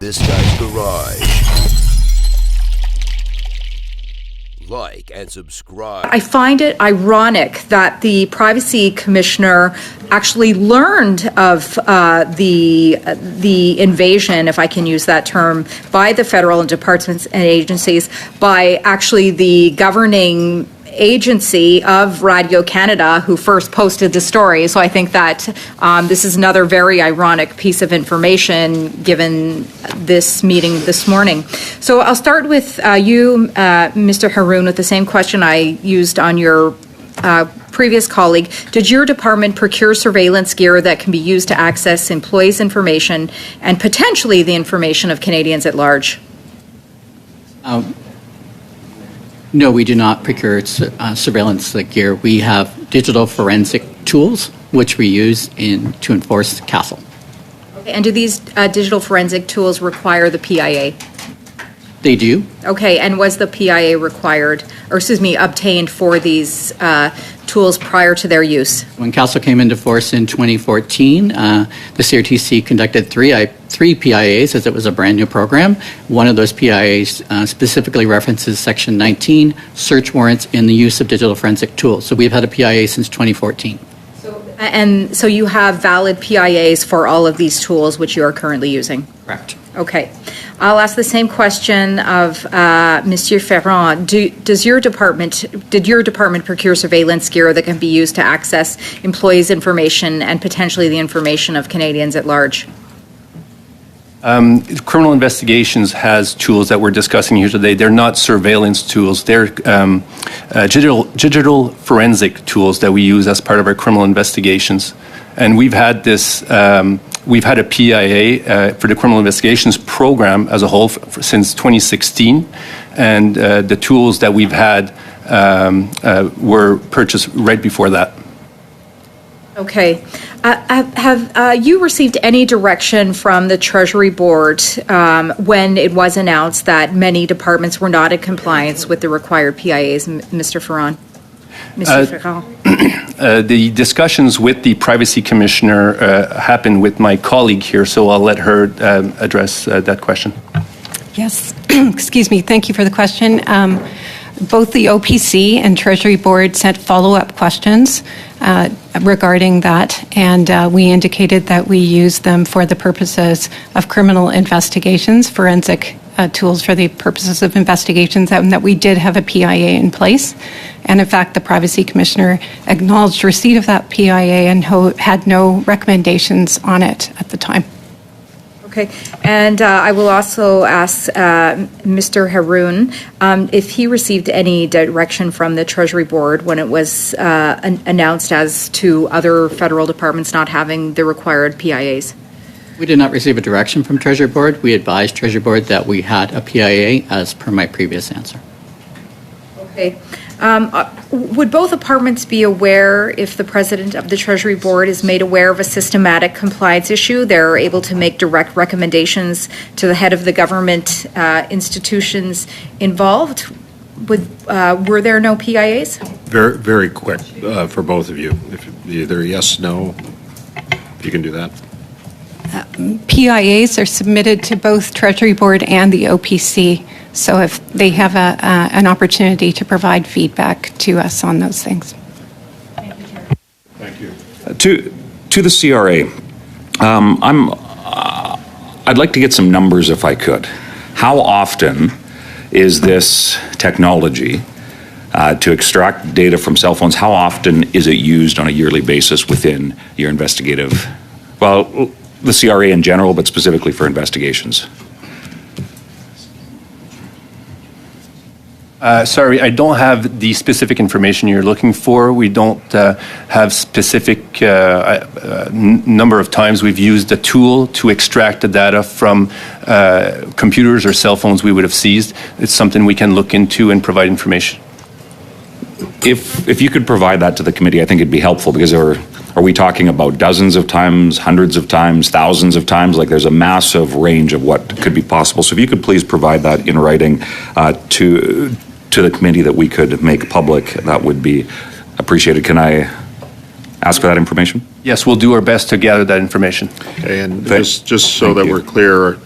This Guy's Garage. Like and subscribe. I find it ironic that the Privacy Commissioner actually learned of the invasion, if I can use that term, by the federal departments and agencies, by actually the governing agency of Radio Canada who first posted the story. So I think that this is another very ironic piece of information given this meeting this morning. So I'll start with you, Mr. Haroon, with the same question I used on your previous colleague. Did your department procure surveillance gear that can be used to access employees' information and potentially the information of Canadians at large? No, we do not procure surveillance gear. We have digital forensic tools, which we use to enforce CASL. Okay, and do these digital forensic tools require the PIA? They do. Okay, and was the PIA obtained for these tools prior to their use? When CASL came into force in 2014, the Crtc conducted three PIAs, as it was a brand new program. One of those PIAs specifically references Section 19, search warrants in the use of digital forensic tools. So we've had a PIA since 2014. So you have valid PIAs for all of these tools which you are currently using? Correct. Okay. I'll ask the same question of Monsieur Ferrand. Did your department procure surveillance gear that can be used to access employees' information and potentially the information of Canadians at large? Criminal Investigations has tools that we're discussing here today. They're not surveillance tools. They're digital forensic tools that we use as part of our criminal investigations. And we've had this. We've had a PIA for the Criminal Investigations program as a whole since 2016, and the tools that we've had were purchased right before that. Okay. Have you received any direction from the Treasury Board when it was announced that many departments were not in compliance with the required PIAs, Mr. Ferrand? The discussions with the Privacy Commissioner happened with my colleague here, so I'll let her address that question. Yes. Excuse me. Thank you for the question. Both the OPC and Treasury Board sent follow-up questions regarding that, and we indicated that we use them for the purposes of criminal investigations, forensic tools for the purposes of investigations, and that we did have a PIA in place. And in fact, the Privacy Commissioner acknowledged receipt of that PIA and had no recommendations on it at the time. Okay, and I will also ask Mr. Haroon if he received any direction from the Treasury Board when it was announced as to other federal departments not having the required PIAs. We did not receive a direction from Treasury Board. We advised Treasury Board that we had a PIA as per my previous answer. Okay. Would both departments be aware if the President of the Treasury Board is made aware of a systematic compliance issue? They're able to make direct recommendations to the head of the government institutions involved? Were there no PIAs? Very, very quick for both of you. If either yes, no, if you can do that. PIAs are submitted to both Treasury Board and the OPC, so if they have an opportunity to provide feedback to us on those things. Thank you. To the CRA, I'd like to get some numbers if I could. How often is this technology to extract data from cell phones, how often is it used on a yearly basis within your investigative, well, the CRA in general, but specifically for investigations? Sorry, I don't have the specific information you're looking for. We don't have specific number of times we've used a tool to extract the data from computers or cell phones we would have seized. It's something we can look into and provide information. If you could provide that to the committee, I think it'd be helpful, because are we talking about dozens of times, hundreds of times, thousands of times? Like, there's a massive range of what could be possible. So if you could please provide that in writing to the committee that we could make public, that would be appreciated. Can I ask for that information? Yes, we'll do our best to gather that information. Okay, and just so that we're clear,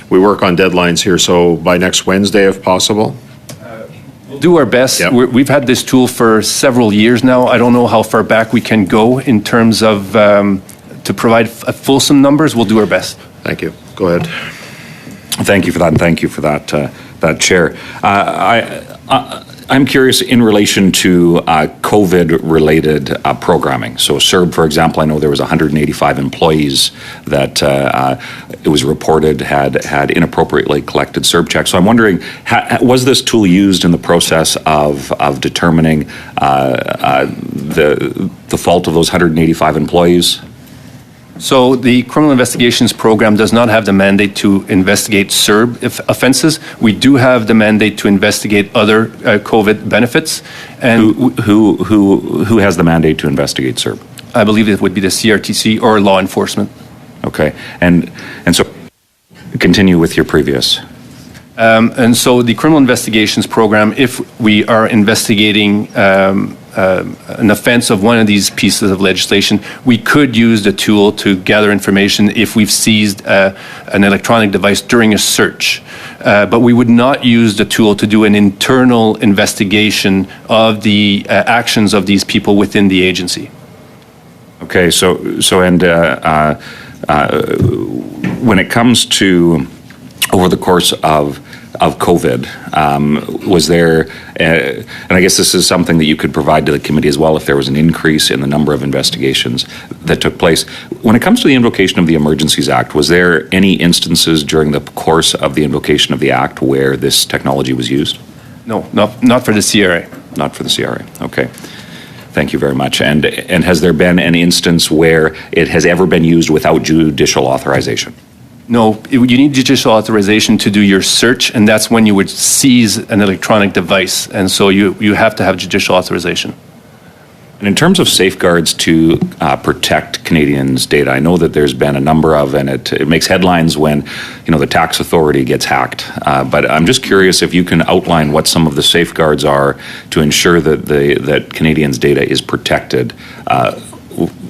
we work on deadlines here, so by next Wednesday, if possible? Do our best. Yep. We've had this tool for several years now. I don't know how far back we can go in terms of to provide fulsome numbers. We'll do our best. Thank you. Go ahead. Thank you for that, and thank you for that, that Chair. I'm curious in relation to COVID-related programming. So CERB, for example, I know there was 185 employees that it was reported had inappropriately collected CERB checks. So I'm wondering, was this tool used in the process of determining the fault of those 185 employees? So the criminal investigations program does not have the mandate to investigate CERB offenses. We do have the mandate to investigate other COVID benefits. And who has the mandate to investigate CERB? I believe it would be the CRTC or law enforcement. Okay, and so continue with your previous. And so the criminal investigations program, if we are investigating an offense of one of these pieces of legislation, we could use the tool to gather information if we've seized an electronic device during a search. But we would not use the tool to do an internal investigation of the actions of these people within the agency. Okay, when it comes to over the course of COVID, was there, and I guess this is something that you could provide to the committee as well, if there was an increase in the number of investigations that took place. When it comes to the invocation of the Emergencies Act, was there any instances during the course of the invocation of the Act where this technology was used? No, not for the CRA. Not for the CRA, okay. Thank you very much. And has there been an instance where it has ever been used without judicial authorization? No, you need judicial authorization to do your search, and that's when you would seize an electronic device. And so you have to have judicial authorization. And in terms of safeguards to protect Canadians' data, I know that there's been a number of, and it makes headlines when, the tax authority gets hacked. But I'm just curious if you can outline what some of the safeguards are to ensure that Canadians' data is protected.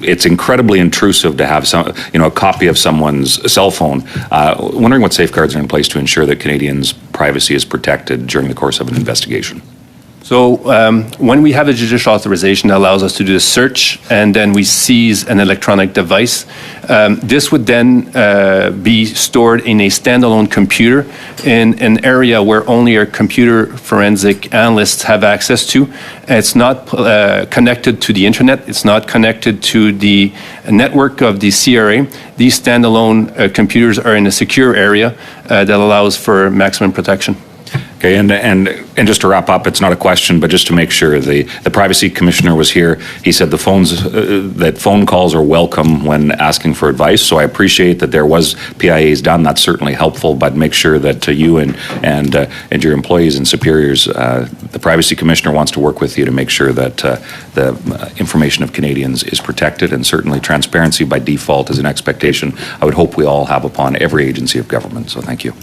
It's incredibly intrusive to have a copy of someone's cell phone. Wondering what safeguards are in place to ensure that Canadians' privacy is protected during the course of an investigation. So when we have a judicial authorization that allows us to do a search and then we seize an electronic device, this would then be stored in a standalone computer in an area where only our computer forensic analysts have access to. It's not connected to the internet. It's not connected to the network of the CRA. These standalone computers are in a secure area that allows for maximum protection. Okay, and just to wrap up, it's not a question, but just to make sure, the Privacy Commissioner was here. He said that phone calls are welcome when asking for advice. So I appreciate that there was PIAs done. That's certainly helpful. But make sure that you and your employees and superiors, the Privacy Commissioner wants to work with you to make sure that the information of Canadians is protected, and certainly transparency by default is an expectation I would hope we all have upon every agency of government. So thank you.